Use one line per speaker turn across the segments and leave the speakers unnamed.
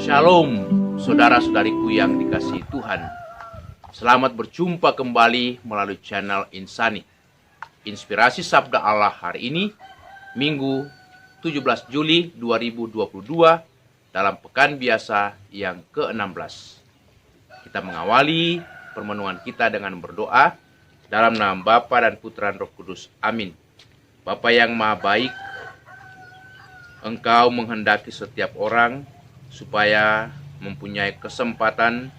Shalom, saudara-saudariku yang dikasihi Tuhan. Selamat berjumpa kembali melalui channel Insani. Inspirasi Sabda Allah hari ini, Minggu 17 Juli 2022, dalam pekan biasa yang ke-16. Kita mengawali permenungan kita dengan berdoa dalam nama Bapa dan Putra dan Roh Kudus. Amin. Bapa yang Maha Baik, Engkau menghendaki setiap orang supaya mempunyai kesempatan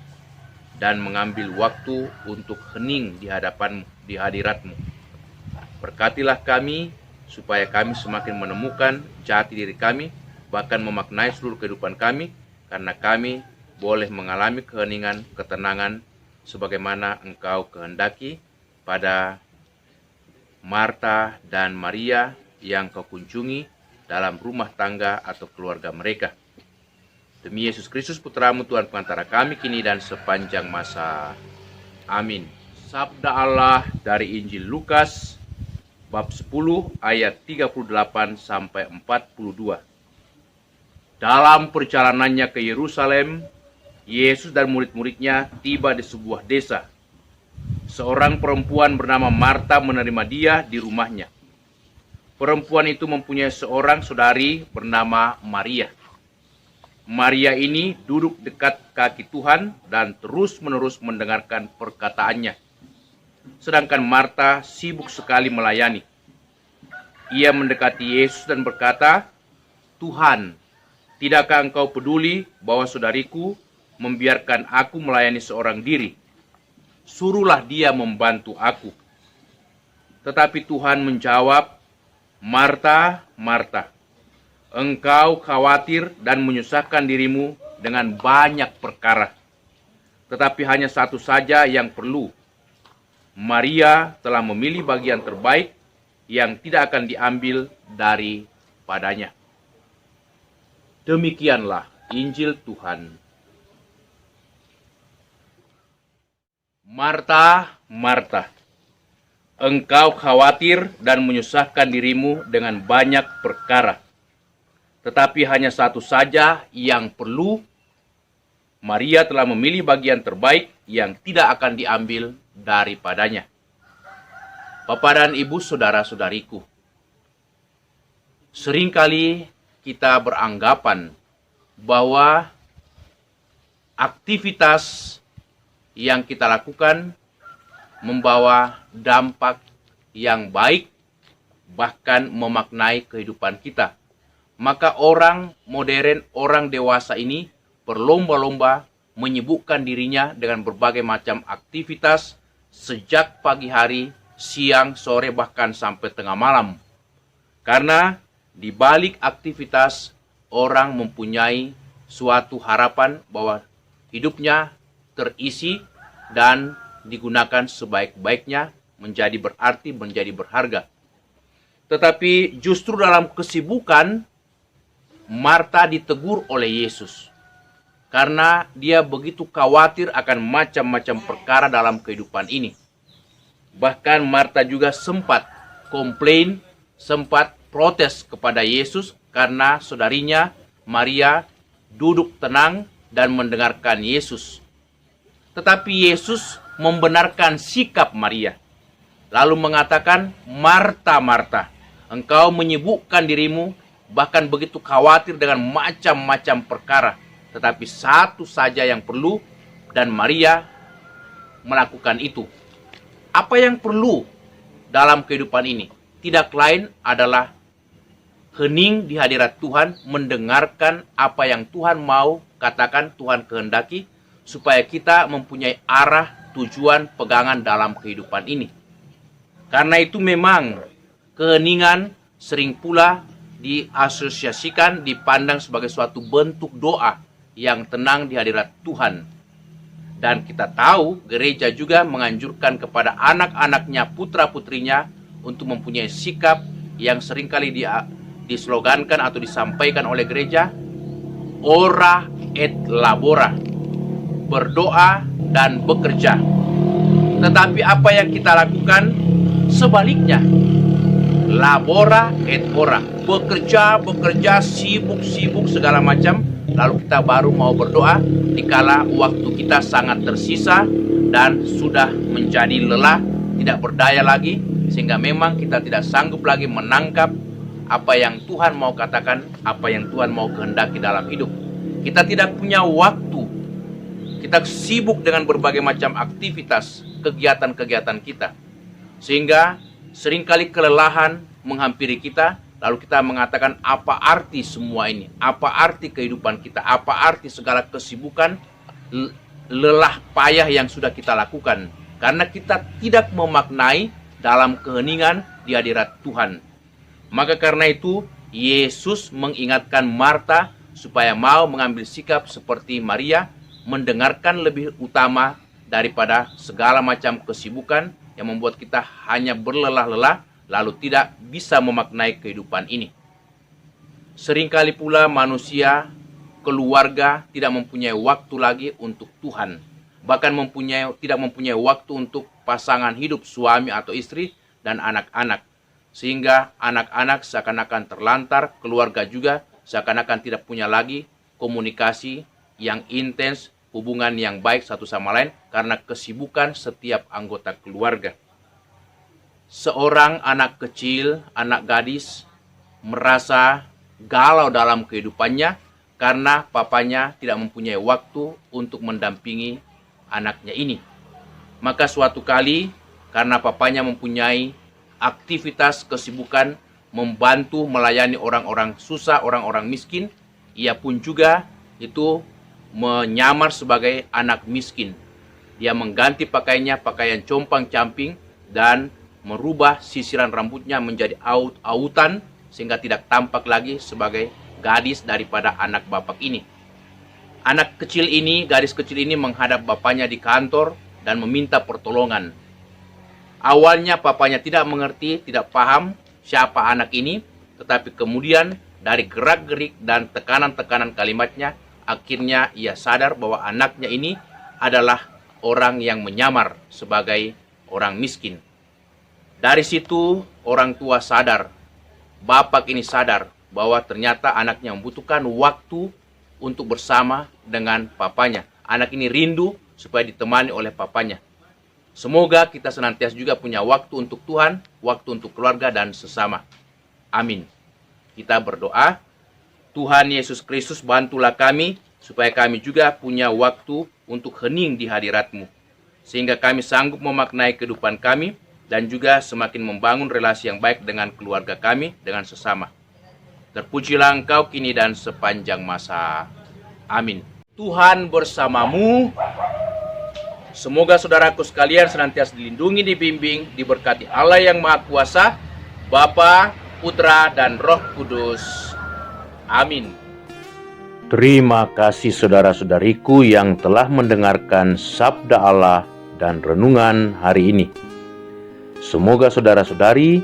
dan mengambil waktu untuk hening di hadapan-Mu, di hadirat-Mu. Berkatilah kami supaya kami semakin menemukan jati diri kami, bahkan memaknai seluruh kehidupan kami, karena kami boleh mengalami keheningan, ketenangan, sebagaimana Engkau kehendaki pada Marta dan Maria yang Kau kunjungi dalam rumah tangga atau keluarga mereka. Demi Yesus Kristus Putra-Mu, Tuhan pengantara kami kini dan sepanjang masa. Amin. Sabda Allah dari Injil Lukas bab 10 ayat 38 sampai 42. Dalam perjalanannya ke Yerusalem, Yesus dan murid-muridnya tiba di sebuah desa. Seorang perempuan bernama Marta menerima dia di rumahnya. Perempuan itu mempunyai seorang saudari bernama Maria. Maria ini duduk dekat kaki Tuhan dan terus-menerus mendengarkan perkataannya. Sedangkan Marta sibuk sekali melayani. Ia mendekati Yesus dan berkata, "Tuhan, tidakkah Engkau peduli bahwa saudariku membiarkan aku melayani seorang diri? Suruhlah dia membantu aku." Tetapi Tuhan menjawab, "Marta, Marta, engkau khawatir dan menyusahkan dirimu dengan banyak perkara. Tetapi hanya satu saja yang perlu. Maria telah memilih bagian terbaik yang tidak akan diambil daripadanya." Demikianlah Injil Tuhan. Marta, Marta, engkau khawatir dan menyusahkan dirimu dengan banyak perkara. Tetapi hanya satu saja yang perlu. Maria telah memilih bagian terbaik yang tidak akan diambil daripadanya. Bapak dan Ibu, saudara-saudariku, seringkali kita beranggapan bahwa aktivitas yang kita lakukan membawa dampak yang baik, bahkan memaknai kehidupan kita. Maka orang modern, orang dewasa ini berlomba-lomba menyibukkan dirinya dengan berbagai macam aktivitas sejak pagi hari, siang, sore, bahkan sampai tengah malam. Karena di balik aktivitas, orang mempunyai suatu harapan bahwa hidupnya terisi dan digunakan sebaik-baiknya, menjadi berarti, menjadi berharga. Tetapi justru dalam kesibukan, Marta ditegur oleh Yesus karena dia begitu khawatir akan macam-macam perkara dalam kehidupan ini. Bahkan Marta juga sempat komplain, sempat protes kepada Yesus karena saudarinya Maria duduk tenang dan mendengarkan Yesus. Tetapi Yesus membenarkan sikap Maria, lalu mengatakan, "Marta, Marta, engkau menyibukkan dirimu, bahkan begitu khawatir dengan macam-macam perkara. Tetapi satu saja yang perlu, dan Maria melakukan itu." Apa yang perlu dalam kehidupan ini? Tidak lain adalah hening di hadirat Tuhan, mendengarkan apa yang Tuhan mau katakan, Tuhan kehendaki, supaya kita mempunyai arah, tujuan, pegangan dalam kehidupan ini. Karena itu memang keheningan sering pula diasosiasikan, dipandang sebagai suatu bentuk doa yang tenang di hadirat Tuhan. Dan kita tahu gereja juga menganjurkan kepada anak-anaknya, putra-putrinya untuk mempunyai sikap yang seringkali dislogankan atau disampaikan oleh gereja, ora et labora, berdoa dan bekerja. Tetapi apa yang kita lakukan sebaliknya, labora et ora, bekerja, sibuk segala macam, lalu kita baru mau berdoa dikala waktu kita sangat tersisa dan sudah menjadi lelah, tidak berdaya lagi, sehingga memang kita tidak sanggup lagi menangkap apa yang Tuhan mau katakan, apa yang Tuhan mau kehendaki dalam hidup. Kita tidak punya waktu. Kita sibuk dengan berbagai macam aktivitas, kegiatan-kegiatan kita. Sehingga seringkali kelelahan menghampiri kita, lalu kita mengatakan, apa arti semua ini? Apa arti kehidupan kita? Apa arti segala kesibukan, lelah payah yang sudah kita lakukan? Karena kita tidak memaknai dalam keheningan di hadirat Tuhan. Maka karena itu, Yesus mengingatkan Marta supaya mau mengambil sikap seperti Maria, mendengarkan lebih utama daripada segala macam kesibukan yang membuat kita hanya berlelah-lelah, lalu tidak bisa memaknai kehidupan ini. Seringkali pula manusia, keluarga tidak mempunyai waktu lagi untuk Tuhan. Bahkan tidak mempunyai waktu untuk pasangan hidup, suami atau istri, dan anak-anak. Sehingga anak-anak seakan-akan terlantar, keluarga juga seakan-akan tidak punya lagi komunikasi yang intens, hubungan yang baik satu sama lain karena kesibukan setiap anggota keluarga. Seorang anak kecil, anak gadis, merasa galau dalam kehidupannya karena papanya tidak mempunyai waktu untuk mendampingi anaknya ini. Maka suatu kali, karena papanya mempunyai aktivitas kesibukan membantu melayani orang-orang susah, orang-orang miskin, ia pun juga itu menyamar sebagai anak miskin. Dia mengganti pakaiannya, pakaian compang-camping, dan merubah sisiran rambutnya menjadi aut-autan sehingga tidak tampak lagi sebagai gadis daripada anak bapak ini. Anak kecil ini, gadis kecil ini menghadap bapaknya di kantor dan meminta pertolongan. Awalnya papanya tidak mengerti, tidak paham siapa anak ini, tetapi kemudian dari gerak-gerik dan tekanan-tekanan kalimatnya, akhirnya ia sadar bahwa anaknya ini adalah orang yang menyamar sebagai orang miskin. Dari situ orang tua sadar, bapak ini sadar bahwa ternyata anaknya membutuhkan waktu untuk bersama dengan papanya. Anak ini rindu supaya ditemani oleh papanya. Semoga kita senantiasa juga punya waktu untuk Tuhan, waktu untuk keluarga dan sesama. Amin. Kita berdoa, Tuhan Yesus Kristus, bantulah kami supaya kami juga punya waktu untuk hening di hadirat-Mu, sehingga kami sanggup memaknai kehidupan kami dan juga semakin membangun relasi yang baik dengan keluarga kami, dengan sesama. Terpujilah Engkau kini dan sepanjang masa. Amin. Tuhan bersamamu. Semoga saudaraku sekalian senantiasa dilindungi, dibimbing, diberkati Allah yang Maha Kuasa, Bapa, Putra, dan Roh Kudus. Amin.
Terima kasih saudara-saudariku yang telah mendengarkan sabda Allah dan renungan hari ini. Semoga saudara-saudari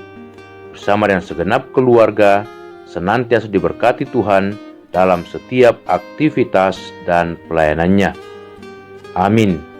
bersama dengan segenap keluarga senantiasa diberkati Tuhan dalam setiap aktivitas dan pelayanannya. Amin.